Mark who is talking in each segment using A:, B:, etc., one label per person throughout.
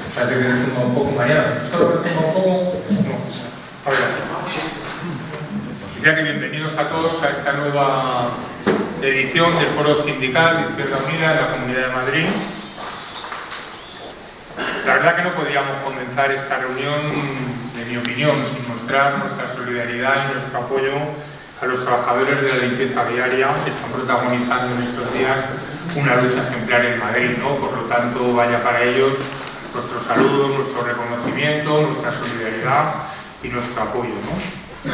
A: Espérate que retumba un poco, Mariana. ¿Esto lo retumba un poco? No, ahora sí. Decía que bienvenidos a todos a esta nueva edición del Foro Sindical de Izquierda Unida en la Comunidad de Madrid. La verdad que no podríamos comenzar esta reunión, en mi opinión, sin mostrar nuestra solidaridad y nuestro apoyo a los trabajadores de la limpieza viaria que están protagonizando en estos días una lucha ejemplar en Madrid, ¿no? Por lo tanto, vaya para ellos nuestro saludo, nuestro reconocimiento, nuestra solidaridad y nuestro apoyo, ¿no?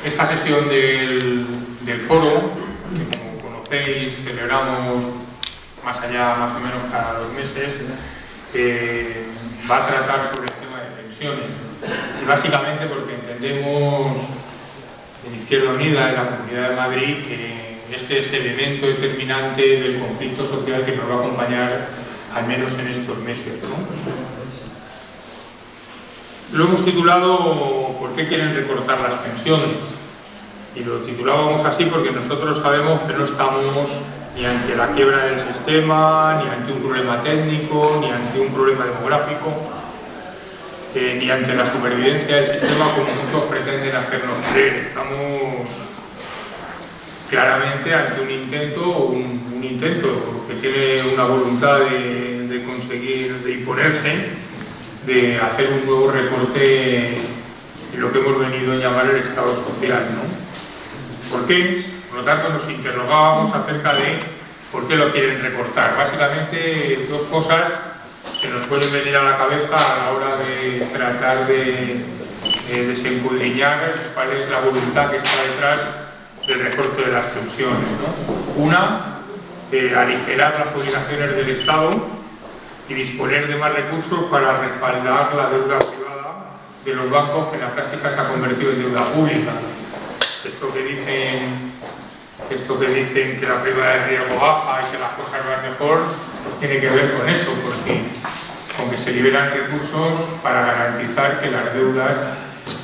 A: Esta sesión del foro, que como conocéis celebramos más o menos cada 2 meses, va a tratar sobre el tema de pensiones, y básicamente porque entendemos en Izquierda Unida, en la Comunidad de Madrid, que este es el elemento determinante del conflicto social que nos va a acompañar al menos en estos meses, ¿no? Lo hemos titulado ¿por qué quieren recortar las pensiones? Y lo titulábamos así porque nosotros sabemos que no estamos ni ante la quiebra del sistema, ni ante un problema técnico, ni ante un problema demográfico, ni ante la supervivencia del sistema como muchos pretenden hacernos creer. Estamos claramente ante un intento que tiene una voluntad de conseguir, de imponerse, de hacer un nuevo recorte en lo que hemos venido a llamar el Estado social, ¿no? ¿Por qué? Por lo tanto, nos interrogábamos acerca de por qué lo quieren recortar. Básicamente, 2 cosas que nos pueden venir a la cabeza a la hora de tratar de desencuadrillar cuál es la voluntad que está detrás del recorte de las pensiones, ¿no? Una, aligerar las obligaciones del Estado y disponer de más recursos para respaldar la deuda privada de los bancos, que en la práctica se ha convertido en deuda pública. Esto que dicen que la prima de riesgo baja y que las cosas van mejor, pues tiene que ver con eso, porque con que se liberan recursos para garantizar que las deudas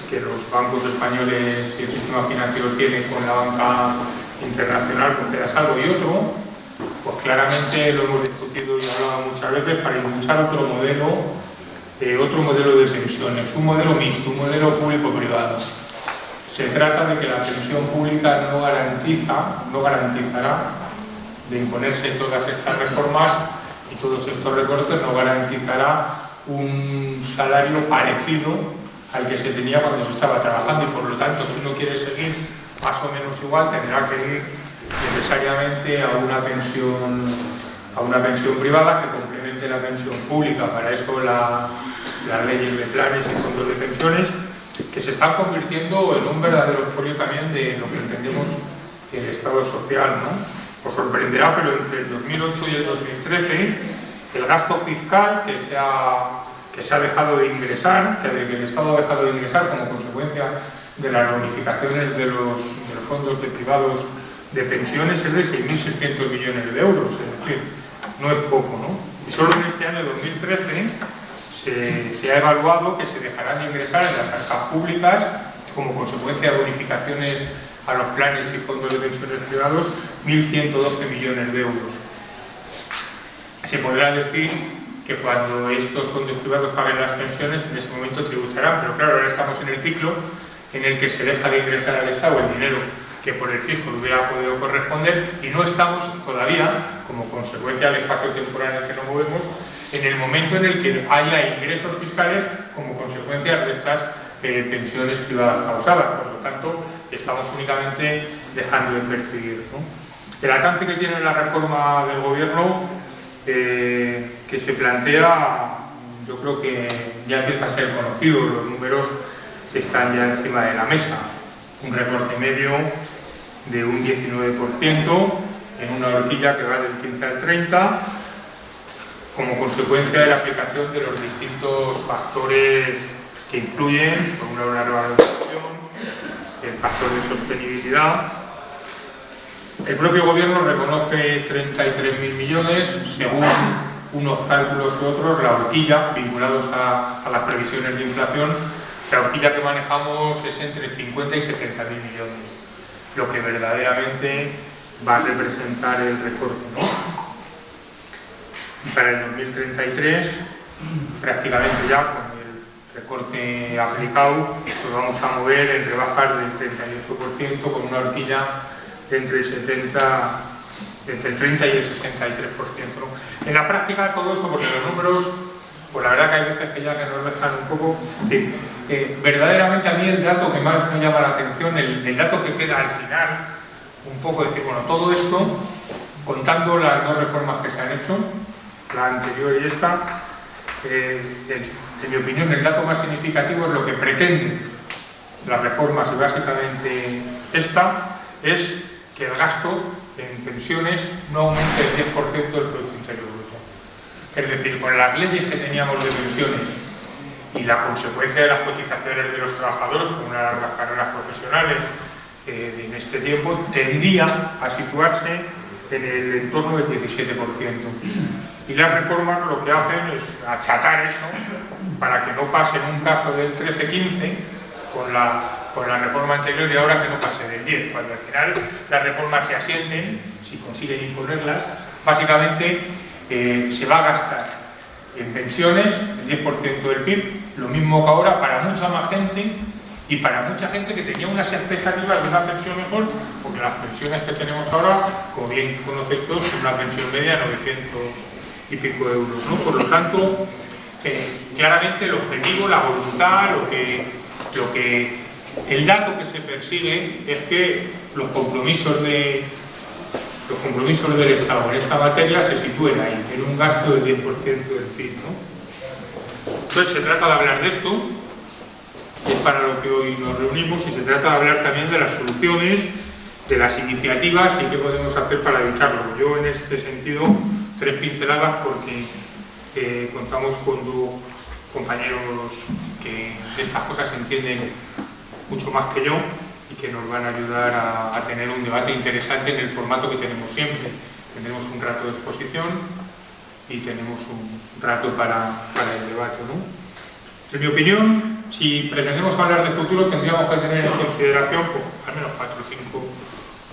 A: que los bancos españoles y el sistema financiero tienen con la banca internacional, pues queda salvo. Y otro, pues claramente lo hemos discutido y hablado muchas veces, para impulsar otro modelo de pensiones, un modelo mixto, un modelo público-privado. Se trata de que la pensión pública no garantizará, de imponerse todas estas reformas y todos estos recortes, no garantizará un salario parecido al que se tenía cuando se estaba trabajando, y por lo tanto, si uno quiere seguir más o menos igual, tendrá que ir necesariamente a una pensión privada que complemente la pensión pública. Para eso las leyes de planes y fondos de pensiones, que se están convirtiendo en un verdadero espolio también de lo que entendemos el Estado social, ¿no? Os sorprenderá, pero entre el 2008 y el 2013 el gasto fiscal que se ha dejado de ingresar, que el Estado ha dejado de ingresar como consecuencia de las bonificaciones de los fondos de privados de pensiones, es de 6.600 millones de euros, es decir, no es poco, ¿no? Y solo en este año 2013 se ha evaluado que se dejarán de ingresar en las arcas públicas, como consecuencia de bonificaciones a los planes y fondos de pensiones privados, 1.112 millones de euros. Se podrá decir que cuando estos fondos privados paguen las pensiones, en ese momento tributarán, pero claro, ahora estamos en el ciclo en el que se deja de ingresar al Estado el dinero que por el fisco hubiera podido corresponder, y no estamos todavía, como consecuencia del espacio temporal en el que nos movemos, en el momento en el que haya ingresos fiscales como consecuencia de estas pensiones privadas causadas. Por lo tanto, estamos únicamente dejando de percibir, ¿no? El alcance que tiene la reforma del Gobierno que se plantea, yo creo que ya empieza a ser conocido, los números están ya encima de la mesa. Un recorte medio de un 19% en una horquilla que va del 15 al 30%, como consecuencia de la aplicación de los distintos factores que incluyen, por una revalorización, el factor de sostenibilidad. El propio Gobierno reconoce 33.000 millones, según unos cálculos u otros, la horquilla, vinculados a las previsiones de inflación. La horquilla que manejamos es entre 50 y 70.000 millones, lo que verdaderamente va a representar el recorte, ¿no? Y para el 2033 prácticamente ya con el recorte aplicado, pues vamos a mover en rebajas del 38% con una horquilla entre el 30 y el 63%, ¿no? En la práctica todo esto, porque los números, pues la verdad que hay veces que ya que nos dejan un poco, verdaderamente a mí el dato que más me llama la atención, el dato que queda al final, un poco decir, bueno, todo esto, contando las dos reformas que se han hecho, la anterior y esta, en mi opinión el dato más significativo es lo que pretenden las reformas, y básicamente esta, es que el gasto en pensiones no aumente el 10% del Producto Interior Bruto. Es decir, con las leyes que teníamos de pensiones y la consecuencia de las cotizaciones de los trabajadores con unas largas carreras profesionales en este tiempo, tendía a situarse en el entorno del 17%. Y las reformas lo que hacen es achatar eso para que no pase en un caso del 13-15 con la reforma anterior y ahora que no pase del 10, cuando al final las reformas se asienten, si consiguen imponerlas, básicamente se va a gastar en pensiones el 10% del PIB, lo mismo que ahora para mucha más gente y para mucha gente que tenía unas expectativas de una pensión mejor, porque las pensiones que tenemos ahora, como bien conocéis todos, son una pensión media de 900 y pico euros, ¿no? Por lo tanto, claramente el objetivo, la voluntad, el dato que se persigue es que los compromisos del Estado en esta materia se sitúen ahí, en un gasto del 10% del PIB, ¿no? Entonces se trata de hablar de esto, es para lo que hoy nos reunimos, y se trata de hablar también de las soluciones, de las iniciativas y qué podemos hacer para evitarlo. Yo en este sentido, 3 pinceladas porque contamos con dos compañeros que de estas cosas entienden mucho más que yo y que nos van a ayudar a tener un debate interesante en el formato que tenemos siempre. Tendremos un rato de exposición y tenemos un rato para el debate, ¿no? En mi opinión, si pretendemos hablar de futuro, tendríamos que tener en consideración pues, al menos 4 o 5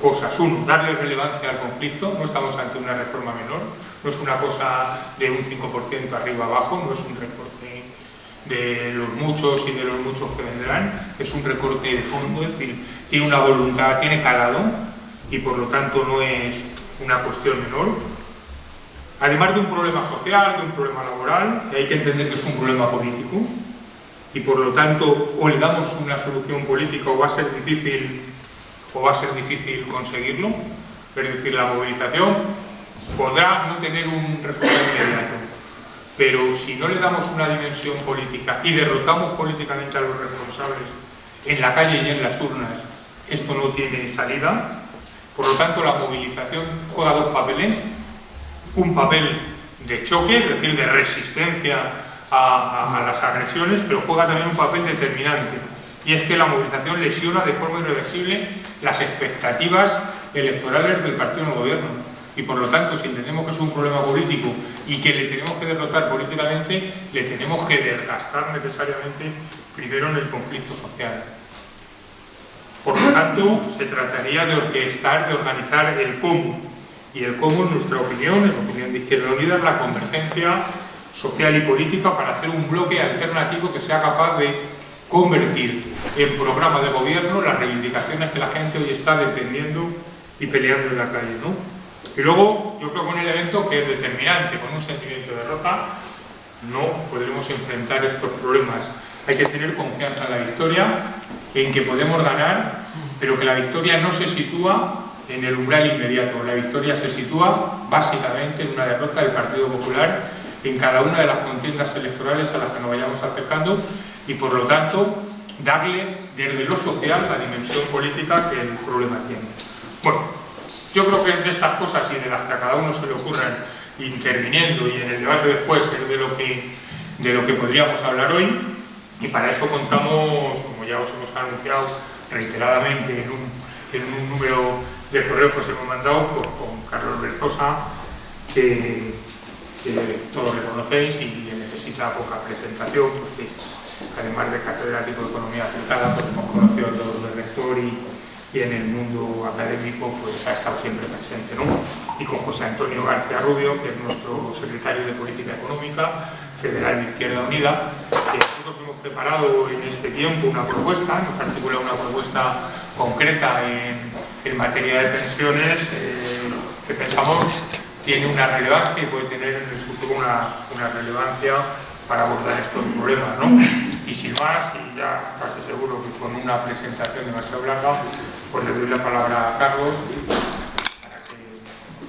A: cosas. Uno, darle relevancia al conflicto. No estamos ante una reforma menor, no es una cosa de un 5% arriba abajo, no es un recorte de los muchos y de los muchos que vendrán, es un recorte de fondo, es decir, tiene una voluntad, tiene calado y por lo tanto no es una cuestión menor. Además de un problema social, de un problema laboral, que hay que entender que es un problema político y por lo tanto o le damos una solución política o va a ser difícil conseguirlo. Es decir, la movilización podrá no tener un resultado inmediato, pero si no le damos una dimensión política y derrotamos políticamente a los responsables en la calle y en las urnas, esto no tiene salida. Por lo tanto, la movilización juega dos papeles: un papel de choque, es decir, de resistencia a las agresiones, pero juega también un papel determinante, y es que la movilización lesiona de forma irreversible las expectativas electorales del partido en el gobierno, y por lo tanto, si entendemos que es un problema político y que le tenemos que derrotar políticamente, le tenemos que desgastar necesariamente primero en el conflicto social. Por lo tanto, se trataría de orquestar, de organizar el cómo, y el cómo, en nuestra opinión, en la opinión de Izquierda Unida, es la convergencia social y política para hacer un bloque alternativo que sea capaz de convertir en programa de gobierno las reivindicaciones que la gente hoy está defendiendo y peleando en la calle, ¿no? Y luego, yo creo que un elemento que es determinante, con un sentimiento de derrota, no podremos enfrentar estos problemas. Hay que tener confianza en la victoria, en que podemos ganar, pero que la victoria no se sitúa en el umbral inmediato. La victoria se sitúa básicamente en una derrota del Partido Popular en cada una de las contiendas electorales a las que nos vayamos acercando, y por lo tanto darle desde lo social la dimensión política que el problema tiene. Bueno, yo creo que de estas cosas y de las que a cada uno se le ocurran interviniendo y en el debate después es de lo que podríamos hablar hoy, y para eso contamos, como ya os hemos anunciado reiteradamente en un número de correos que os hemos mandado, pues, con Carlos Berzosa, que todos le conocéis y necesita poca presentación, porque además de catedrático de Economía Aplicada, pues hemos conocido a todos del rector y en el mundo académico pues ha estado siempre presente, ¿no? Y con José Antonio García Rubio, que es nuestro secretario de Política Económica, Federal de Izquierda Unida. Nosotros hemos preparado en este tiempo una propuesta, hemos articulado una propuesta concreta en materia de pensiones que pensamos tiene una relevancia y puede tener en el futuro una relevancia para abordar estos problemas, ¿no? Y sin más, y ya casi seguro que con una presentación demasiado larga, pues le doy la palabra a Carlos